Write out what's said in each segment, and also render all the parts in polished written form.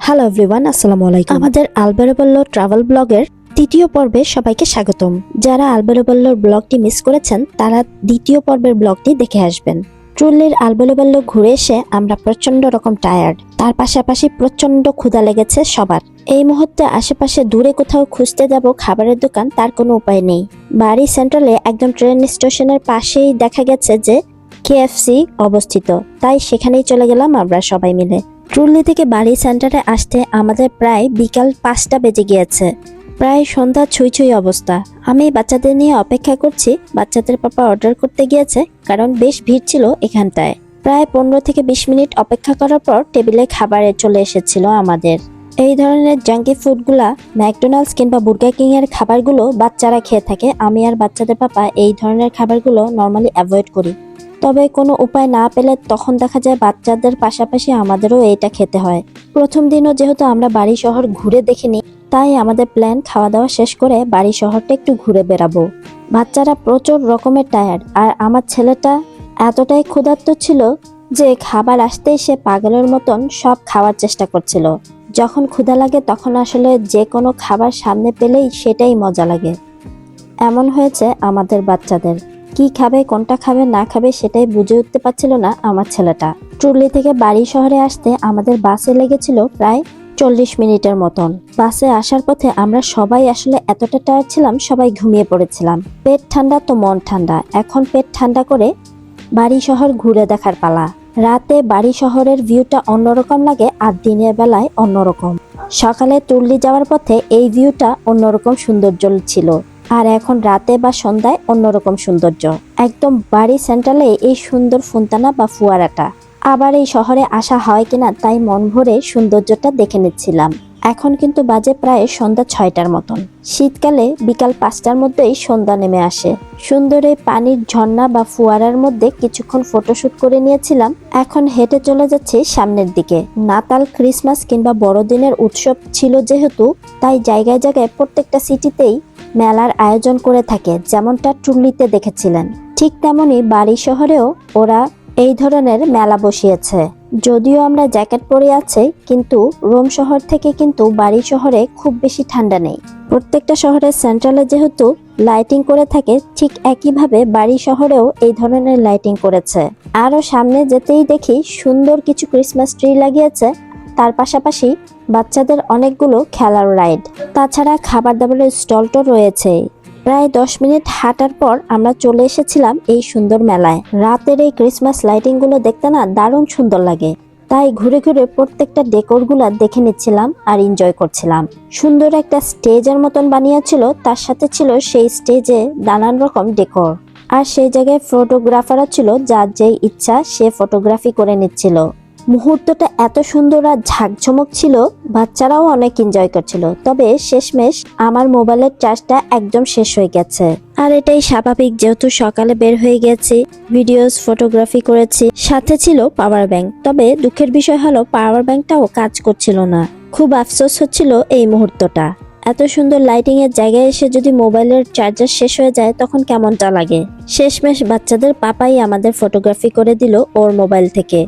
Hello everyone, আসসালামু আলাইকুম। আমাদের আলবেরোবল্লো ট্রাভেল ব্লগের তৃতীয় পর্বে সবাইকে স্বাগতম। যারা আলবেরোবল্লোর ব্লগটি মিস করেছেন তারা দ্বিতীয় পর্বের ব্লগটি দেখে আসবেন। ট্রুলির আলবেরোবল্লো ঘুরে এসে আমরা প্রচন্ড রকম টায়ার্ড, তার পাশাপাশি প্রচন্ড ক্ষুধা লেগেছে সবার। এই মুহূর্তে আশেপাশে দূরে কোথাও খুঁজতে যাব খাবারের দোকান, তার কোনো উপায় নেই। বাড়ি সেন্ট্রালে একদম ট্রেন স্টেশনের পাশেই দেখা গেছে যে কেএফসি অবস্থিত, তাই সেখানেই চলে গেলাম আমরা সবাই মিলে। ট্রুলি থেকে বাড়ি সেন্টারে আসতে আমাদের প্রায় বিকাল 5টা বেজে গিয়েছে। প্রায় সন্ধ্যা ছুঁই ছুঁই অবস্থা। আমি বাচ্চাদের নিয়ে অপেক্ষা করছি। বাচ্চাদের পাপা অর্ডার করতে গিয়েছে, কারণ বেশ ভিড় ছিল এখানটায়। প্রায় 15 থেকে 20 মিনিট অপেক্ষা করার পর টেবিলে খাবারে চলে এসেছিল আমাদের। এই ধরনের জাঙ্কি ফুডগুলা, ম্যাকডোনাল্ডস কিংবা বুর্গার কিং এর খাবারগুলো বাচ্চারা খেয়ে থাকে। আমি আর বাচ্চাদের পাপা এই ধরনের খাবারগুলো নর্মালি অ্যাভয়েড করি। তবে কোনো উপায় না পেলে তখন দেখা যায় বাচ্চাদের পাশাপাশি আমাদেরও এটা খেতে হয়। প্রথম দিনও যেহেতু আমরা বাড়ি শহর ঘুরে দেখিনি, তাই আমাদের প্ল্যান খাওয়া দাওয়া শেষ করে বাড়ি শহরটা একটু ঘুরে বেড়াবো। বাচ্চারা প্রচুর রকমের টায়ার্ড, আর আমার ছেলেটা এতটাই ক্ষুধার্ত ছিল যে খাবার আসতেই সে পাগলের মতন সব খাওয়ার চেষ্টা করছিল। যখন ক্ষুধা লাগে তখন আসলে যে কোনো খাবার সামনে পেলেই সেটাই মজা লাগে। এমন হয়েছে আমাদের বাচ্চাদের। কি খাবে, কোনটা খাবে না খাবে সেটাই বুঝে উঠতে পারছিল না আমার ছেলেটা। ট্রুলি থেকে বাড়ি শহরে আসতে আমাদের বাসে লেগেছিল প্রায় 40 মিনিটের মতন। বাসে আসার পথে আমরা সবাই আসলে এতটা টায়ার্ড ছিলাম, সবাই ঘুমিয়ে পড়েছিলাম। পেট ঠান্ডা তো মন ঠান্ডা। এখন পেট ঠান্ডা করে বাড়ি শহর ঘুরে দেখার পালা। রাতে বাড়ি শহরের ভিউটা অন্যরকম লাগে, আর দিনের বেলায় অন্যরকম। সকালে ট্রুলি যাওয়ার পথে এই ভিউটা অন্যরকম সৌন্দর্য ছিল, আর এখন রাতে বা সন্ধ্যায় অন্যরকম সৌন্দর্য। একদম বাড়ি সেন্ট্রালে এই সুন্দর ফুন্তানা বা ফুয়ারাটা। আবার এই শহরে আসা হয় কিনা তাই মন ভরে সৌন্দর্যটা দেখে নিচ্ছিলাম। এখন কিন্তু বাজে প্রায় সন্ধ্যা 6টার মতন। শীতকালে বিকাল 5টার মধ্যেই সন্ধ্যা নেমে আসে। সুন্দর এই পানির ঝর্ণা বা ফুয়ারার মধ্যে কিছুক্ষণ ফটোশুট করে নিয়েছিলাম। এখন হেঁটে চলে যাচ্ছি সামনের দিকে। নাতাল, ক্রিসমাস কিংবা বড়দিনের উৎসব ছিল যেহেতু, তাই জায়গায় জায়গায় প্রত্যেকটা সিটিতেই মেলার আয়োজন করে থাকে, যেমনটা ট্রুলিতে দেখেছিলেন। ঠিক তেমনি বাড়ি শহরেও ওরা এই ধরনের মেলা বসিয়েছে। যদিও আমরা জ্যাকেট পরে আছি, কিন্তু রোম শহর থেকে কিন্তু বাড়ি শহরে খুব বেশি ঠান্ডা নেই। প্রত্যেকটা শহরের সেন্ট্রালে যেহেতু লাইটিং করে থাকে, ঠিক একইভাবে বাড়ি শহরেও এই ধরনের লাইটিং করেছে। আরো সামনে যেতেই দেখি সুন্দর কিছু ক্রিসমাস ট্রি লাগিয়েছে। তার পাশাপাশি বাচ্চাদের অনেকগুলো খেলার রাইড, তাছাড়া খাবার দাবারের স্টলটা রয়েছে। প্রায় 10 মিনিট হাঁটার পর আমরা চলে এসেছিলাম এই সুন্দর মেলায়। রাতের এই ক্রিসমাস লাইটিং গুলো দেখতে না দারুণ সুন্দর লাগে, তাই ঘুরে ঘুরে প্রত্যেকটা ডেকোর গুলা দেখে নিচ্ছিলাম আর এনজয় করছিলাম। সুন্দর একটা স্টেজের মতন বানিয়েছিল, তার সাথে ছিল সেই স্টেজে নানান রকম ডেকোর, আর সেই জায়গায় ফটোগ্রাফারও ছিল, যার যেই ইচ্ছা সে ফটোগ্রাফি করে নিচ্ছিল। মুহূর্তটা এত সুন্দর আর ঝাঁকঝমক ছিল, বাচ্চারাও অনেক এনজয় করছিল। তবে শেষমেশ আমার মোবাইলের চার্জটা একদম শেষ হয়ে গেছে, আর এটাই স্বাভাবিক যেহেতু সকালে বের হয়ে গেছি, ভিডিওস ফটোগ্রাফি করেছি, সাথে ছিল পাওয়ার ব্যাংক। তবে দুঃখের বিষয় হলো পাওয়ার ব্যাংকটাও কাজ করছিল না। খুব আফসোস হচ্ছিল এই মুহূর্তটা। এত সুন্দর লাইটিং এর জায়গায় এসে যদি মোবাইলের চার্জার শেষ হয়ে যায় তখন কেমনটা লাগে। শেষমেশ বাচ্চাদের পাপাই আমাদের ফটোগ্রাফি করে দিল ওর মোবাইল থেকে,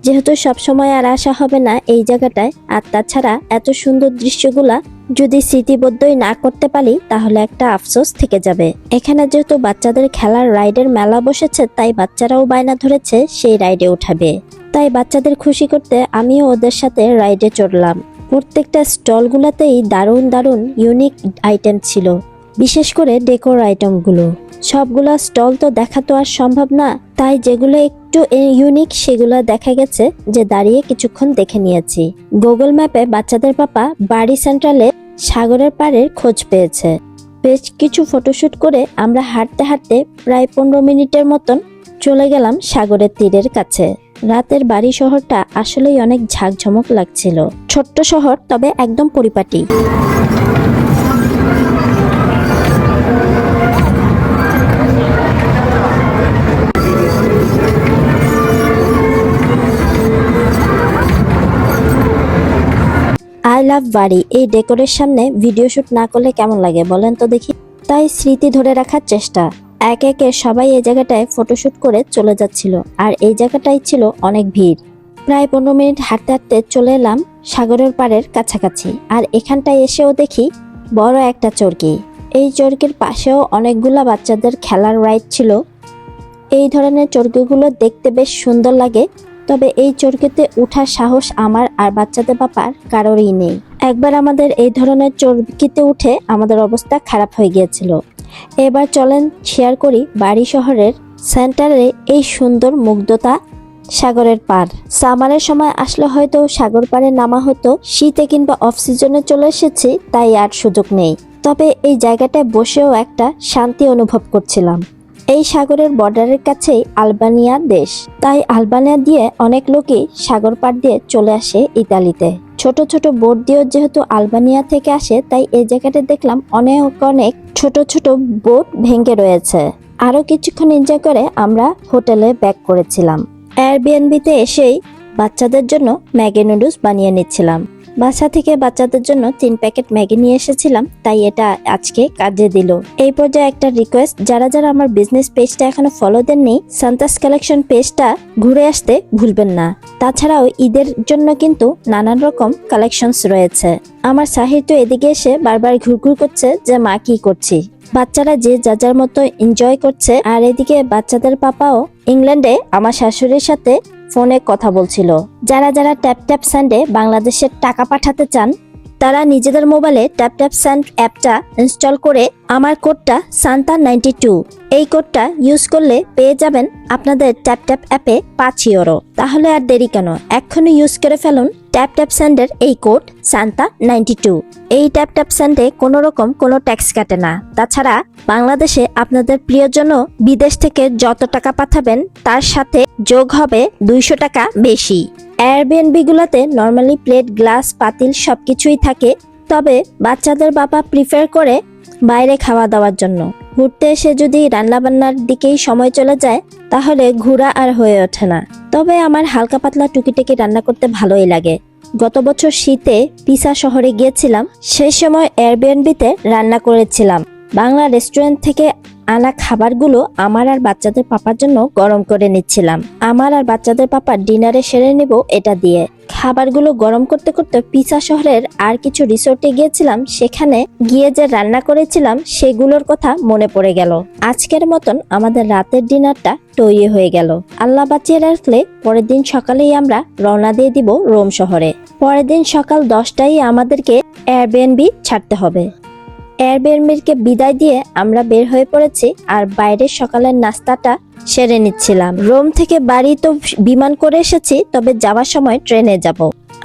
যেহেতু সবসময় আর আসা হবে না এই জায়গাটায়। আর তাছাড়া এত সুন্দর দৃশ্যগুলা যদি স্মৃতিবদ্ধই না করতে পারি তাহলে একটা আফসোস থেকে যাবে। এখানে যেহেতু বাচ্চাদের খেলার রাইডের মেলা বসেছে, তাই বাচ্চারাও বায়না ধরেছে সেই রাইডে উঠাবে। তাই বাচ্চাদের খুশি করতে আমিও ওদের সাথে রাইডে চড়লাম। প্রত্যেকটা স্টলগুলোতেই দারুণ দারুণ ইউনিক আইটেম ছিল, বিশেষ করে ডেকোর আইটেমগুলো। সবগুলা স্টল তো দেখা তো আর সম্ভব না, তাই যেগুলো একটু ইউনিক সেগুলো দেখা গেছে যে দাঁড়িয়ে কিছুক্ষণ দেখে নিয়েছি। গুগল ম্যাপে বাচ্চাদের পাপা বাড়ি সেন্ট্রালে সাগরের পাড়ের খোঁজ পেয়েছে। বেশ কিছু ফটোশুট করে আমরা হাঁটতে হাঁটতে প্রায় 15 মিনিটের মতন চলে গেলাম সাগরের তীরের কাছে। রাতের বাড়ি শহরটা আসলেই অনেক ঝাঁকঝমক লাগছিল। ছোট্ট শহর, তবে একদম পরিপাটি। আই লাভ বাড়ি এই ডেকোরের সামনে ভিডিও শুট না করলে কেমন লাগে বলেন তো দেখি। তাই স্মৃতি ধরে রাখার চেষ্টা। এক একে সবাই এই জায়গাটায় ফটোশুট করে চলে যাচ্ছিল, আর এই জায়গাটাই ছিল অনেক ভিড়। প্রায় 15 মিনিট হাঁটতে হাঁটতে চলে এলাম সাগরের পাড়ের কাছাকাছি। আর এখানটায় এসেও দেখি বড় একটা চরকি। এই চরকির পাশেও অনেকগুলা বাচ্চাদের খেলার রাইড ছিল। এই ধরনের চরকিগুলো দেখতে বেশ সুন্দর লাগে, তবে এই চরকিতে ওঠার সাহস আমার আর বাচ্চাদের বাবার কারোরই নেই। একবার আমাদের এই ধরনের চরকিতে উঠে আমাদের অবস্থা খারাপ হয়ে গিয়েছিল। এবার চলেন শেয়ার করি বাড়ি শহরের সেন্টারে এই সুন্দর মুগ্ধতা সাগরের পার। সামারের সময় আসলে হয়তো সাগর পাড়ে নামা হতো, শীতে কিংবা অফ সিজনে চলে এসেছি তাই আর সুযোগ নেই। তবে এই জায়গাটায় বসেও একটা শান্তি অনুভব করছিলাম। এই সাগরের বর্ডারের কাছেই আলবানিয়া দেশ, তাই আলবানিয়া দিয়ে অনেক লোকই সাগর পাড় দিয়ে চলে আসে ইতালিতে। ছোট ছোট বোট দিয়েও যেহেতু আলবানিয়া থেকে আসে, তাই এই জায়গাটা দেখলাম অনেক অনেক ছোট ছোট বোট ভেঙে রয়েছে। আরো কিছুক্ষণ এনজয় করে আমরা হোটেলে ব্যাক করেছিলাম। এয়ারবিএনবিতে এসেই বাচ্চাদের জন্য ম্যাগি নুডলস বানিয়ে নিচ্ছিলাম। বাসা থেকে বাচ্চাদের জন্য 3 প্যাকেট ম্যাগি নিয়ে এসেছিলাম, তাই এটা আজকে কাজে দিল। এই পর্যায়ে একটা রিকোয়েস্ট, যারা যারা আমার বিজনেস পেজটা এখনো ফলো দেননি, সান্তাস কালেকশন পেজটা ঘুরে আসতে ভুলবেন না। তাছাড়াও ঈদের জন্য কিন্তু নানান রকম কালেকশনস রয়েছে। আমার সাহির তো এদিকে এসে বারবার ঘুরঘুর করছে যে মা কি করছি। বাচ্চারা যে যার মতো এনজয় করছে, আর এদিকে বাচ্চাদের পাপাও ইংল্যান্ডে আমার শাশুড়ির সাথে ফোনে কথা বলছিল। যারা যারা ট্যাপ ট্যাপ স্যান্ডে বাংলাদেশের টাকা পাঠাতে চান, তারা নিজেদের মোবাইলে ট্যাপ ট্যাপ স্যান্ড অ্যাপটা ইনস্টল করে আমার কোডটা সান্তা92 এই কোডটা ইউজ করলে পেয়ে যাবেন আপনাদের ট্যাপ ট্যাপ অ্যাপে 5 ইউরো। তাহলে আর দেরি কেন, এক্ষুনি ইউজ করে ফেলুন ট্যাপ ট্যাপ স্যান্ডের এই কোড সান্তা92। এই ট্যাপ ট্যাপ স্যান্ডে কোনো রকম কোনো ট্যাক্স কাটে না। তাছাড়া বাংলাদেশে আপনাদের প্রিয়জন বিদেশ থেকে যত টাকা পাঠাবেন তার সাথে যোগ হবে 200 টাকা বেশি। এয়ারবিএনবি গুলোতে নর্মালি প্লেট, গ্লাস, পাতিল সবকিছুই থাকে, তবে বাচ্চাদের বাবা প্রিফার করে বাইরে খাওয়া দাওয়ার জন্য। ঘুরতে এসে যদি রান্নাবান্নার দিকেই সময় চলে যায় তাহলে ঘোরা আর হয়ে ওঠে না। তবে আমার হালকা পাতলা টুকিটাকি রান্না করতে ভালোই লাগে। গত বছর শীতে পিসা শহরে গিয়েছিলাম, সেই সময় এয়ারবিএনবিতে রান্না করেছিলাম। বাংলা রেস্টুরেন্ট থেকে আনা খাবারগুলো আমার আর বাচ্চাদের পাপার জন্য গরম করে নিচ্ছিলাম। আমার আর বাচ্চাদের পাপার ডিনারে সেরে নিব এটা দিয়ে। খাবারগুলো গরম করতে করতে পিসা শহরের আর কিছু রিসোর্টে গিয়েছিলাম, সেখানে গিয়ে যে রান্না করেছিলাম সেগুলোর কথা মনে পড়ে গেল। আজকের মতন আমাদের রাতের ডিনারটা তৈরি হয়ে গেল। আল্লাহ বাঁচিয়ে রাখলে পরের দিন সকালেই আমরা রওনা দিয়ে দিব রোম শহরে। পরের দিন সকাল 10টায় আমাদেরকে এয়ারবিএনবি ছাড়তে হবে। এয়ারবিএনবিকে বিদায় দিয়ে আমরা বের হয়ে পড়েছি আর বাইরের সকালের নাস্তাটা সেরে নিচ্ছিলাম। রোম থেকে বাড়ি তো বিমান করে এসেছি, তবে যাওয়ার সময় ট্রেনে যাব।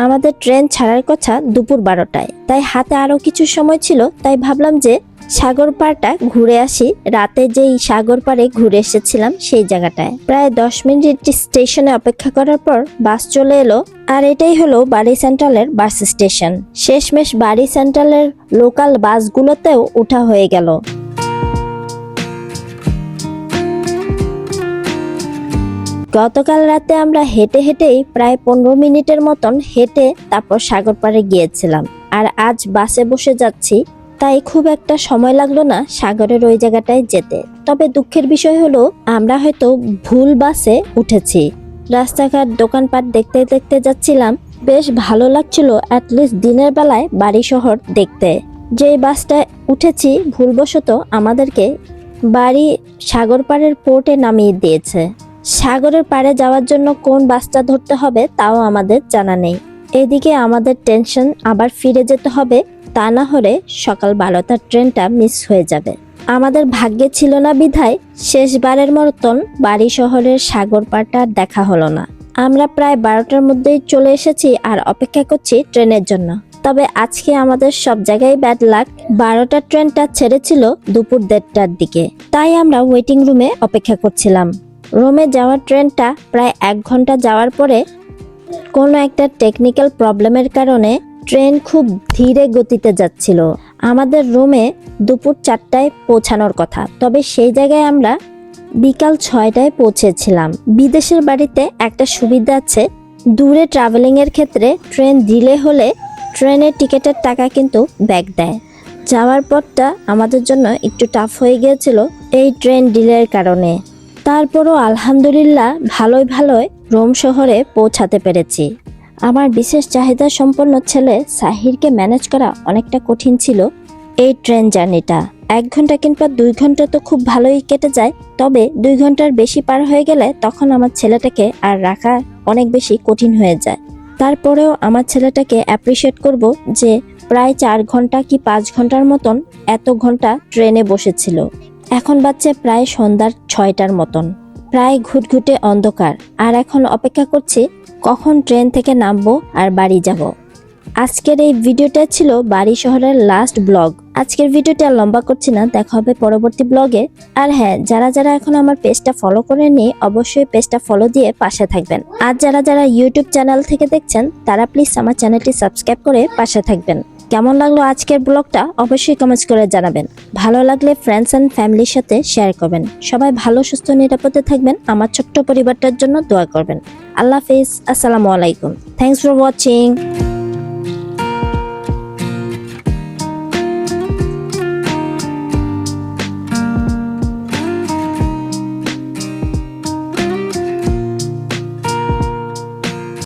আমাদের ট্রেন ছাড়ার কথা দুপুর 12টায়, তাই হাতে আরো কিছু সময় ছিল, তাই ভাবলাম যে সাগর পাড়টা ঘুরে আসি। রাতে যেই সাগর পাড়ে ঘুরে এসেছিলাম সেই জায়গাটায় প্রায় 10 মিনিট স্টেশনে অপেক্ষা করার পর বাস চলে এলো। আর এটাই হলো বাড়ি সেন্ট্রালের বাস স্টেশন। শেষমেশ বাড়ি সেন্ট্রালের লোকাল বাসগুলোতেও উঠা হয়ে গেল। গতকাল রাতে আমরা হেঁটে হেঁটেই প্রায় 15 মিনিটের মতন হেঁটে তারপর সাগর পাড়ে গিয়েছিলাম। আর আজ বাসে বসে যাচ্ছি, তাই খুব একটা সময় লাগলো না সাগরের ওই জায়গাটায় যেতে। তবে দুঃখের বিষয় হলো আমরা হয়তো ভুল বাসে উঠেছি। রাস্তাঘাট দোকানপাট দেখতে দেখতে যাচ্ছিলাম, বেশ ভালো লাগছিল অ্যাটলিস্ট দিনের বেলায় বাড়ি শহর দেখতে। যেই বাসটায় উঠেছি ভুলবশত আমাদেরকে বাড়ি সাগর পাড়ের পোর্টে নামিয়ে দিয়েছে। সাগরের পাড়ে যাওয়ার জন্য কোন বাসটা ধরতে হবে তাও আমাদের জানা নেই। এদিকে আমাদের টেনশন, আবার ফিরে যেতে হবে, তা না হলে সকাল 12টার ট্রেনটা মিস হয়ে যাবে। আমাদের ভাগ্যে ছিল না বিধায় শেষবারের মতন বাড়ি শহরের সাগর পাড়টা দেখা হলো না। আমরা প্রায় 12টার মধ্যেই চলে এসেছি আর অপেক্ষা করছি ট্রেনের জন্য। তবে আজকে আমাদের সব জায়গায় ব্যাড লাক, 12টার ট্রেনটা ছেড়েছিল দুপুর 1:30টার দিকে, তাই আমরা ওয়েটিং রুমে অপেক্ষা করছিলাম। রোমে যাওয়ার ট্রেনটা প্রায় 1 ঘন্টা যাওয়ার পরে কোনো একটা টেকনিক্যাল প্রবলেমের কারণে ট্রেন খুব ধীরে গতিতে যাচ্ছিল। আমাদের রোমে দুপুর 4টায় পৌঁছানোর কথা, তবে সেই জায়গায় আমরা বিকাল 6টায় পৌঁছেছিলাম। বিদেশের বাড়িতে একটা সুবিধা আছে, দূরে ট্রাভেলিং এর ক্ষেত্রে ট্রেন ডিলে হলে ট্রেনের টিকিটের টাকা কিন্তু ব্যাক দেয়। যাওয়ার পথটা আমাদের জন্য একটু টাফ হয়ে গিয়েছিল এই ট্রেন ডিলের কারণে। তারপরও আলহামদুলিল্লাহ ভালোই রোম শহরে পৌঁছাতে পেরেছি। আমার বিশেষ চাহিদা সম্পন্ন ছেলে সাহিরকে ম্যানেজ করা অনেকটা কঠিন ছিল। এই ট্রেন জার্নিটা 1 ঘন্টা কিংবা 2 ঘন্টা তো খুব ভালোই কেটে যায়, তবে 2 ঘন্টার বেশি পার হয়ে গেলে তখন আমার ছেলেটাকে আর রাখা অনেক বেশি কঠিন হয়ে যায়। তারপরেও আমার ছেলেটাকে অ্যাপ্রিসিয়েট করব যে প্রায় 4 ঘন্টা কি 5 ঘন্টার মতন এত ঘন্টা ট্রেনে বসেছিল। এখন বাজছে প্রায় সন্ধ্যার 6টার মতন, প্রায় ঘুটঘুটে অন্ধকার, আর এখন অপেক্ষা করছি কখন ট্রেন থেকে নামবো আর বাড়ি যাব। আজকের এই ভিডিওটা ছিল বাড়ি শহরের লাস্ট ব্লগ। আজকের ভিডিওটা লম্বা করছি না, দেখা হবে পরবর্তী ব্লগে। আর হ্যাঁ, যারা যারা এখন আমার পেজটা ফলো করেননি অবশ্যই পেজটা ফলো দিয়ে পাশে থাকবেন। আর যারা যারা ইউটিউব চ্যানেল থেকে দেখছেন তারা প্লিজ আমার চ্যানেলটি সাবস্ক্রাইব করে পাশে থাকবেন। কেমন লাগলো আজকের ব্লগটা অবশ্যই কমেন্টস করে জানাবেন। ভালো লাগলে ফ্রেন্ডস অ্যান্ড ফ্যামিলির সাথে শেয়ার করবেন। সবাই ভালো সুস্থ নিরাপদে থাকবেন। আমার ছোট্ট পরিবারটার জন্য দোয়া করবেন। আল্লাহ হাফেজ, আসসালামু আলাইকুম। Thanks for watching.